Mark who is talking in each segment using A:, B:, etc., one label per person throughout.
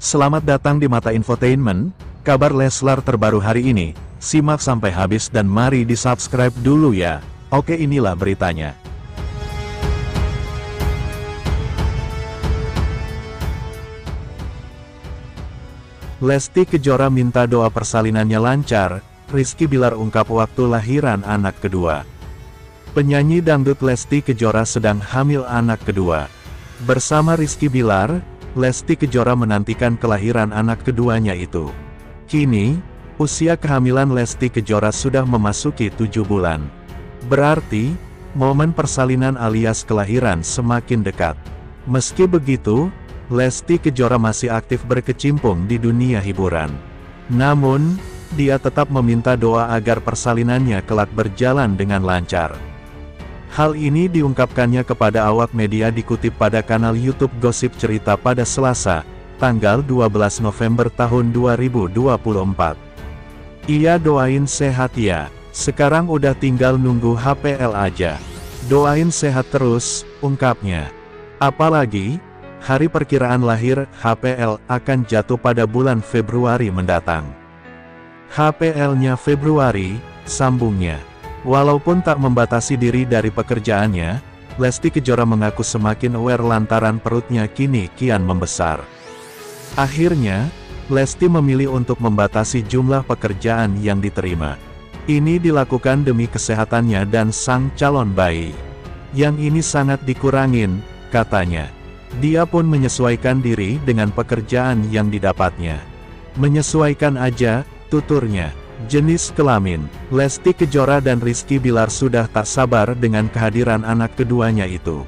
A: Selamat datang di Mata Infotainment, kabar Leslar terbaru hari ini. Simak sampai habis dan mari di-subscribe dulu ya. Oke, inilah beritanya. Lesti Kejora minta doa persalinannya lancar, Rizky Bilar ungkap waktu lahiran anak kedua. Penyanyi dangdut Lesti Kejora sedang hamil anak kedua. Bersama Rizky Bilar, Lesti Kejora menantikan kelahiran anak keduanya itu. Kini, usia kehamilan Lesti Kejora sudah memasuki 7 bulan. Berarti, momen persalinan alias kelahiran semakin dekat. Meski begitu, Lesti Kejora masih aktif berkecimpung di dunia hiburan. Namun, dia tetap meminta doa agar persalinannya kelak berjalan dengan lancar. Hal ini diungkapkannya kepada awak media dikutip pada kanal YouTube Gosip Cerita pada Selasa, tanggal 12 November tahun 2024. Ia doain sehat ya, sekarang udah tinggal nunggu HPL aja. Doain sehat terus, ungkapnya. Apalagi, hari perkiraan lahir HPL akan jatuh pada bulan Februari mendatang. HPL-nya Februari, sambungnya. Walaupun tak membatasi diri dari pekerjaannya, Lesti Kejora mengaku semakin aware lantaran perutnya kini kian membesar. Akhirnya, Lesti memilih untuk membatasi jumlah pekerjaan yang diterima. Ini dilakukan demi kesehatannya dan sang calon bayi. Yang ini sangat dikurangin, katanya. Dia pun menyesuaikan diri dengan pekerjaan yang didapatnya. Menyesuaikan aja, tuturnya. Jenis kelamin, Lesti Kejora dan Rizky Bilar sudah tak sabar dengan kehadiran anak keduanya itu.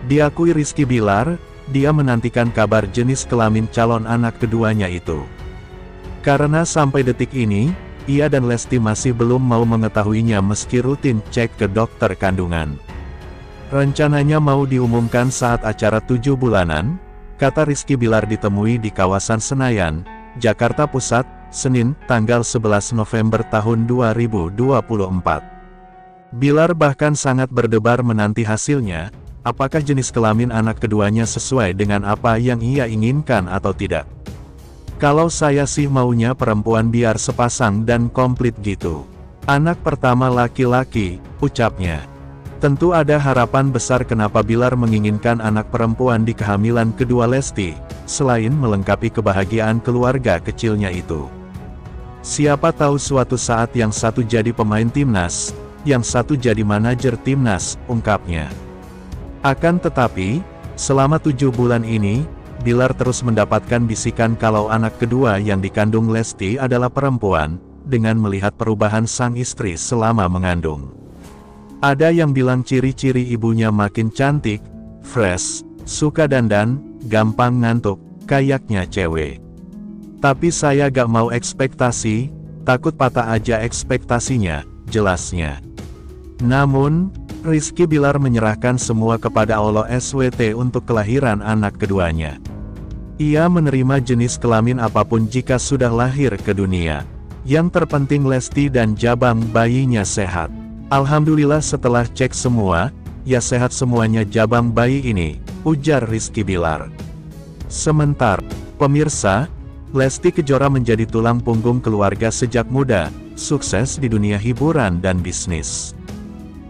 A: Diakui Rizky Bilar, dia menantikan kabar jenis kelamin calon anak keduanya itu. Karena sampai detik ini, ia dan Lesti masih belum mau mengetahuinya meski rutin cek ke dokter kandungan. Rencananya mau diumumkan saat acara 7 bulanan, kata Rizky Bilar ditemui di kawasan Senayan, Jakarta Pusat, Senin, tanggal 11 November tahun 2024. Bilar bahkan sangat berdebar menanti hasilnya, apakah jenis kelamin anak keduanya sesuai dengan apa yang ia inginkan atau tidak. Kalau saya sih maunya perempuan biar sepasang dan komplit gitu. Anak pertama laki-laki, ucapnya. Tentu ada harapan besar kenapa Bilar menginginkan anak perempuan di kehamilan kedua Lesti, selain melengkapi kebahagiaan keluarga kecilnya itu. Siapa tahu suatu saat yang satu jadi pemain timnas, yang satu jadi manajer timnas, ungkapnya. Akan tetapi, selama 7 bulan ini, Bilar terus mendapatkan bisikan kalau anak kedua yang dikandung Lesti adalah perempuan, dengan melihat perubahan sang istri selama mengandung. Ada yang bilang ciri-ciri ibunya makin cantik, fresh, suka dandan, gampang ngantuk, kayaknya cewek. Tapi saya gak mau ekspektasi, takut patah aja ekspektasinya, jelasnya. Namun, Rizky Bilar menyerahkan semua kepada Allah SWT untuk kelahiran anak keduanya. Ia menerima jenis kelamin apapun jika sudah lahir ke dunia. Yang terpenting Lesti dan jabang bayinya sehat. Alhamdulillah setelah cek semua, ya sehat semuanya jabang bayi ini, ujar Rizky Bilar. Sementara, pemirsa, Lesti Kejora menjadi tulang punggung keluarga sejak muda, sukses di dunia hiburan dan bisnis.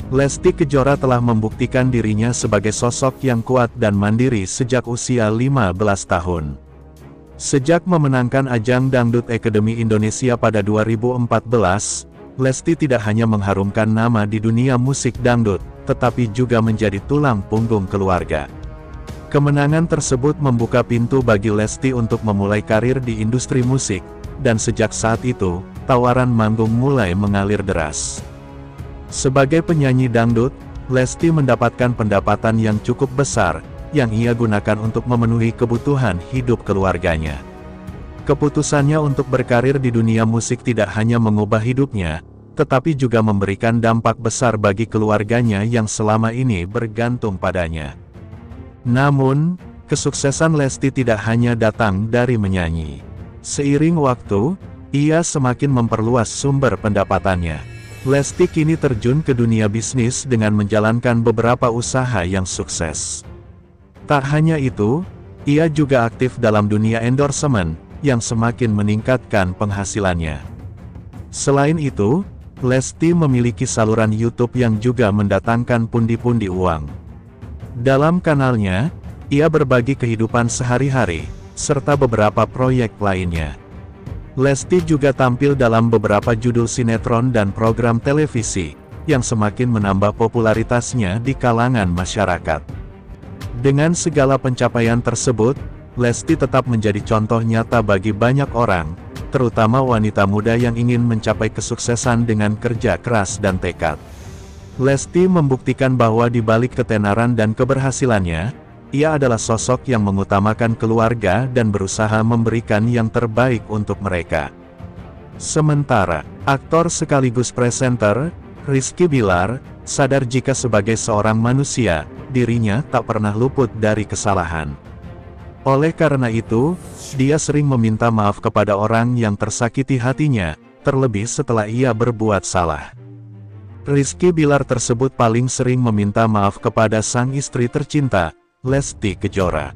A: Lesti Kejora telah membuktikan dirinya sebagai sosok yang kuat dan mandiri sejak usia 15 tahun. Sejak memenangkan ajang Dangdut Academy Indonesia pada 2014, Lesti tidak hanya mengharumkan nama di dunia musik dangdut, tetapi juga menjadi tulang punggung keluarga. Kemenangan tersebut membuka pintu bagi Lesti untuk memulai karir di industri musik, dan sejak saat itu, tawaran manggung mulai mengalir deras. Sebagai penyanyi dangdut, Lesti mendapatkan pendapatan yang cukup besar, yang ia gunakan untuk memenuhi kebutuhan hidup keluarganya. Keputusannya untuk berkarir di dunia musik tidak hanya mengubah hidupnya, tetapi juga memberikan dampak besar bagi keluarganya yang selama ini bergantung padanya. Namun, kesuksesan Lesti tidak hanya datang dari menyanyi. Seiring waktu, ia semakin memperluas sumber pendapatannya. Lesti kini terjun ke dunia bisnis dengan menjalankan beberapa usaha yang sukses. Tak hanya itu, Ia juga aktif dalam dunia endorsement, yang semakin meningkatkan penghasilannya. Selain itu, Lesti memiliki saluran YouTube yang juga mendatangkan pundi-pundi uang. Dalam kanalnya, ia berbagi kehidupan sehari-hari, serta beberapa proyek lainnya. Lesti juga tampil dalam beberapa judul sinetron dan program televisi, yang semakin menambah popularitasnya di kalangan masyarakat. Dengan segala pencapaian tersebut, Lesti tetap menjadi contoh nyata bagi banyak orang, terutama wanita muda yang ingin mencapai kesuksesan dengan kerja keras dan tekad. Lesti membuktikan bahwa di balik ketenaran dan keberhasilannya, ia adalah sosok yang mengutamakan keluarga dan berusaha memberikan yang terbaik untuk mereka. Sementara, aktor sekaligus presenter, Rizky Billar, sadar jika sebagai seorang manusia, dirinya tak pernah luput dari kesalahan. Oleh karena itu, dia sering meminta maaf kepada orang yang tersakiti hatinya, terlebih setelah ia berbuat salah. Rizky Billar tersebut paling sering meminta maaf kepada sang istri tercinta, Lesti Kejora.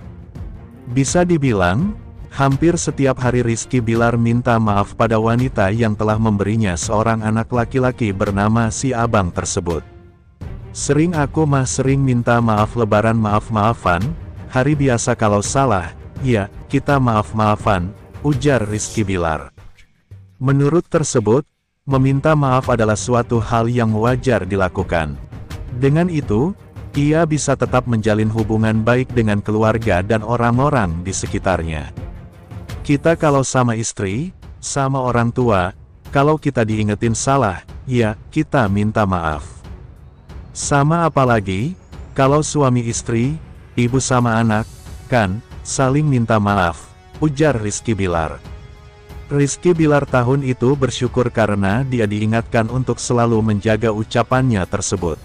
A: Bisa dibilang, hampir setiap hari Rizky Billar minta maaf pada wanita yang telah memberinya seorang anak laki-laki bernama si abang tersebut. Sering minta maaf lebaran maaf-maafan, hari biasa kalau salah, ya, kita maaf-maafan, ujar Rizky Billar. Menurut tersebut, meminta maaf adalah suatu hal yang wajar dilakukan. Dengan itu, ia bisa tetap menjalin hubungan baik dengan keluarga dan orang-orang di sekitarnya. Kita kalau sama istri, sama orang tua, kalau kita diingetin salah, ya, kita minta maaf. Sama apalagi, kalau suami istri, ibu sama anak, kan, saling minta maaf, ujar Rizky Billar. Rizky Billar tahun itu bersyukur karena dia diingatkan untuk selalu menjaga ucapannya tersebut.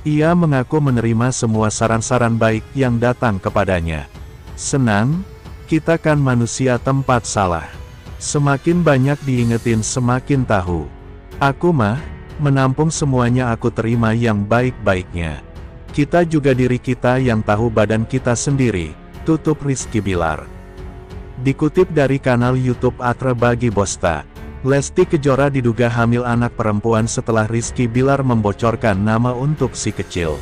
A: Ia mengaku menerima semua saran-saran baik yang datang kepadanya. Senang, kita kan manusia tempat salah. Semakin banyak diingetin semakin tahu. Aku mah, menampung semuanya aku terima yang baik-baiknya. Kita juga diri kita yang tahu badan kita sendiri, tutup Rizky Billar. Dikutip dari kanal YouTube Atra Bagi Bosta, Lesti Kejora diduga hamil anak perempuan setelah Rizky Billar membocorkan nama untuk si kecil.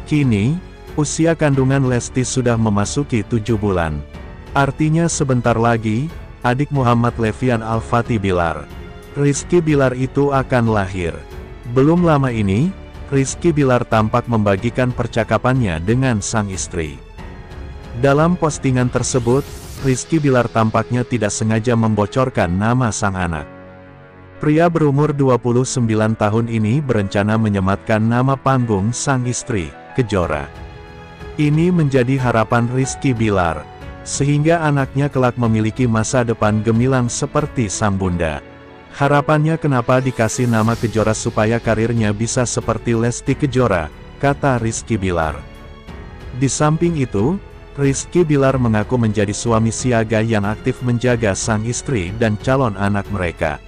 A: Kini, usia kandungan Lesti sudah memasuki 7 bulan. Artinya sebentar lagi, adik Muhammad Levian Al-Fatih Billar, Rizky Billar itu akan lahir. Belum lama ini, Rizky Billar tampak membagikan percakapannya dengan sang istri. Dalam postingan tersebut, Rizky Billar tampaknya tidak sengaja membocorkan nama sang anak. Pria berumur 29 tahun ini berencana menyematkan nama panggung sang istri, Kejora. Ini menjadi harapan Rizky Billar, sehingga anaknya kelak memiliki masa depan gemilang seperti sang bunda. Harapannya kenapa dikasih nama Kejora supaya karirnya bisa seperti Lesti Kejora, kata Rizky Billar. Di samping itu, Rizky Billar mengaku menjadi suami siaga yang aktif menjaga sang istri dan calon anak mereka.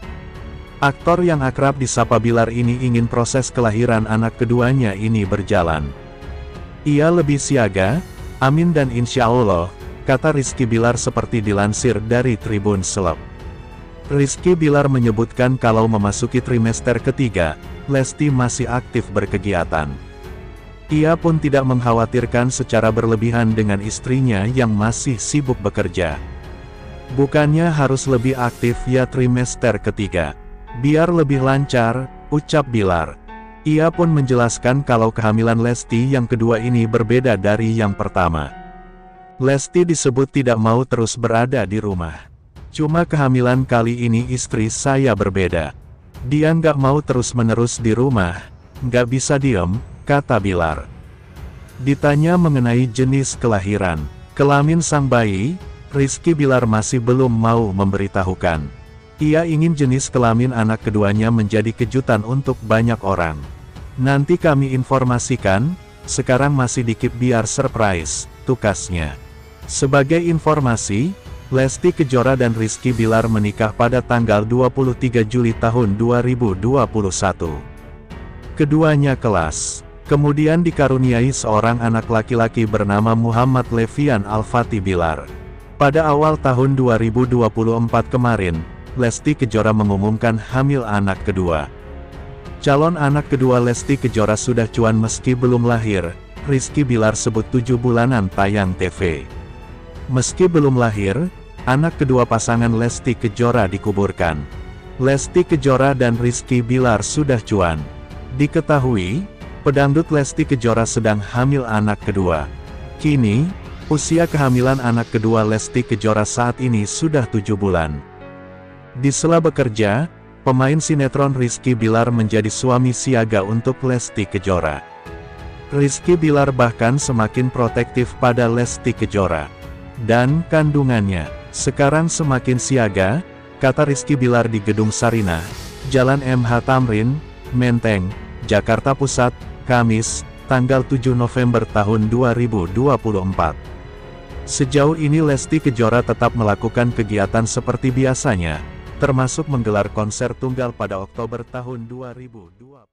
A: Aktor yang akrab disapa Billar ini ingin proses kelahiran anak keduanya ini berjalan. Ia lebih siaga, amin dan insya Allah, kata Rizky Billar seperti dilansir dari Tribun Seleb. Rizky Billar menyebutkan kalau memasuki trimester ketiga, Lesti masih aktif berkegiatan. Ia pun tidak mengkhawatirkan secara berlebihan dengan istrinya yang masih sibuk bekerja. Bukannya harus lebih aktif ya trimester ketiga, biar lebih lancar, ucap Billar. Ia pun menjelaskan kalau kehamilan Lesti yang kedua ini berbeda dari yang pertama. Lesti disebut tidak mau terus berada di rumah. Cuma kehamilan kali ini istri saya berbeda. Dia nggak mau terus-menerus di rumah, nggak bisa diem, kata Billar. Ditanya mengenai jenis kelahiran, kelamin sang bayi, Rizky Billar masih belum mau memberitahukan. Ia ingin jenis kelamin anak keduanya menjadi kejutan untuk banyak orang. Nanti kami informasikan, sekarang masih dikit biar surprise, tukasnya. Sebagai informasi, Lesti Kejora dan Rizky Billar menikah pada tanggal 23 Juli tahun 2021. Keduanya kelas Kemudian dikaruniai seorang anak laki-laki bernama Muhammad Levian Al-Fatih Bilar. Pada awal tahun 2024 kemarin, Lesti Kejora mengumumkan hamil anak kedua. Calon anak kedua Lesti Kejora sudah cuan meski belum lahir, Rizky Bilar sebut 7 bulanan tayang TV. Meski belum lahir, anak kedua pasangan Lesti Kejora dikuburkan. Lesti Kejora dan Rizky Bilar sudah cuan. Diketahui, pedangdut Lesti Kejora sedang hamil anak kedua. Kini, usia kehamilan anak kedua Lesti Kejora saat ini sudah 7 bulan. Di sela bekerja, pemain sinetron Rizky Bilar menjadi suami siaga untuk Lesti Kejora. Rizky Bilar bahkan semakin protektif pada Lesti Kejora dan kandungannya. Sekarang semakin siaga, kata Rizky Bilar di Gedung Sarinah, Jalan MH Tamrin, Menteng, Jakarta Pusat, Kamis, tanggal 7 November tahun 2024. Sejauh ini Lesti Kejora tetap melakukan kegiatan seperti biasanya, termasuk menggelar konser tunggal pada Oktober tahun 2020.